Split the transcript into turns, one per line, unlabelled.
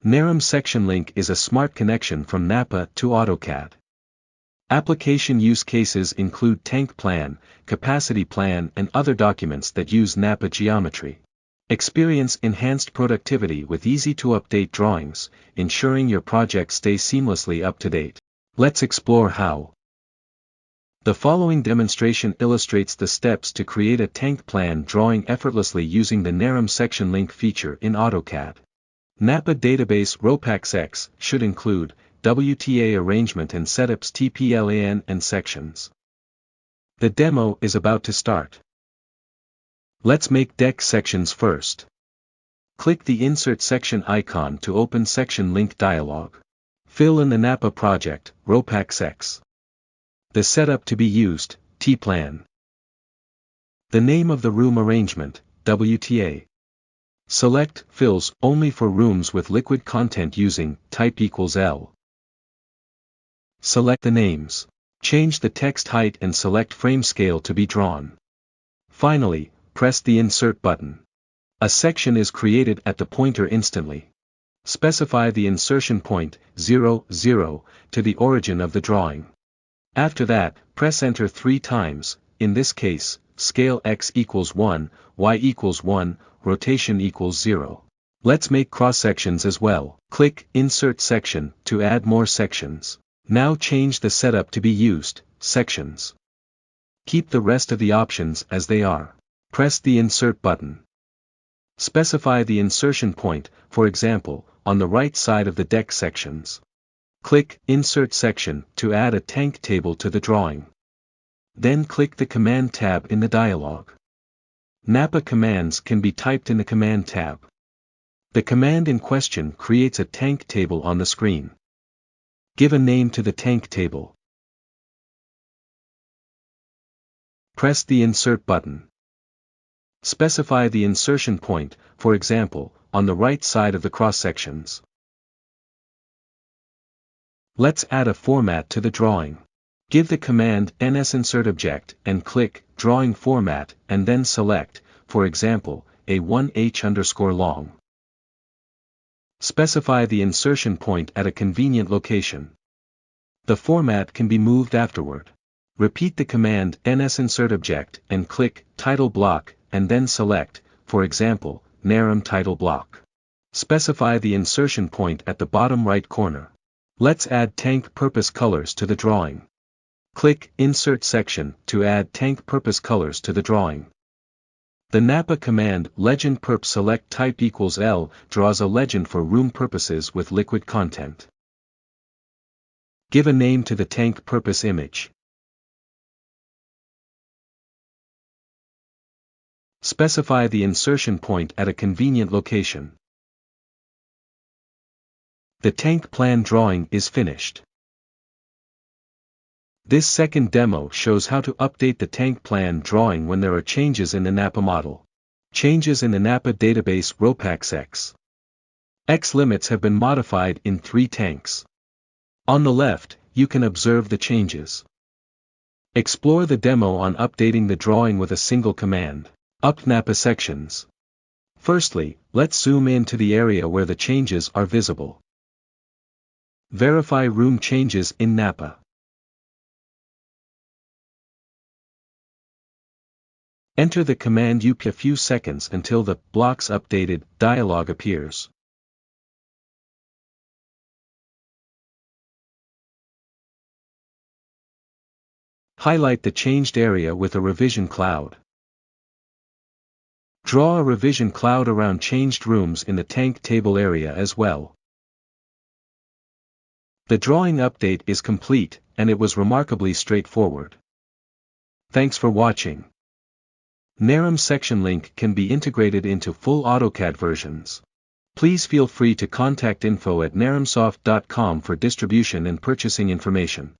Nerom Section-Link is a smart connection from NAPA to AutoCAD. Application use cases include tank plan, capacity plan and other documents that use NAPA geometry. Experience enhanced productivity with easy-to-update drawings, ensuring your project stays seamlessly up to date. Let's explore how. The following demonstration illustrates the steps to create a tank plan drawing effortlessly using the Nerom Section-Link feature in AutoCAD. NAPA database ROPAX should include WTA arrangement and setups TPLAN and sections. The demo is about to start. Let's make deck sections first. Click the Insert Section icon to open Section-Link dialog. Fill in the NAPA project, ROPAX. The setup to be used, T-plan. The name of the room arrangement, WTA. Select Fills only for rooms with liquid content using type = L. Select the names. Change the text height and select frame scale to be drawn. Finally, press the Insert button. A section is created at the pointer instantly. Specify the insertion point, 0, 0, to the origin of the drawing. After that, press Enter 3 times, in this case, scale X = 1, Y = 1, rotation = 0. Let's make cross-sections as well. Click Insert Section to add more sections. Now change the setup to be used, sections. Keep the rest of the options as they are. Press the Insert button. Specify the insertion point, for example, on the right side of the deck sections. Click Insert Section to add a tank table to the drawing. Then click the Command tab in the dialog. NAPA commands can be typed in the Command tab. The command in question creates a tank table on the screen. Give a name to the tank table. Press the Insert button. Specify the insertion point, for example, on the right side of the cross-sections. Let's add a format to the drawing. Give the command NSInsertObject and click Drawing Format and then select, for example, A1H_long. Specify the insertion point at a convenient location. The format can be moved afterward. Repeat the command NSInsertObject and click Title Block and then select, for example, Nerom Title Block. Specify the insertion point at the bottom right corner. Let's add tank purpose colors to the drawing. Click Insert Section to add tank purpose colors to the drawing. The NAPA command Legend Perp select type = L draws a legend for room purposes with liquid content. Give a name to the tank purpose image. Specify the insertion point at a convenient location. The tank plan drawing is finished. This second demo shows how to update the tank plan drawing when there are changes in the NAPA model. Changes in the NAPA database ROPAX. X limits have been modified in 3 tanks. On the left, you can observe the changes. Explore the demo on updating the drawing with a single command. Up NAPA sections. Firstly, let's zoom in to the area where the changes are visible. Verify room changes in NAPA. Enter the command UP a few seconds until the Blocks Updated dialog appears. Highlight the changed area with a revision cloud. Draw a revision cloud around changed rooms in the tank table area as well. The drawing update is complete, and it was remarkably straightforward. Thanks for watching. Nerom Section-Link can be integrated into full AutoCAD versions. Please feel free to contact info@neromsoft.com for distribution and purchasing information.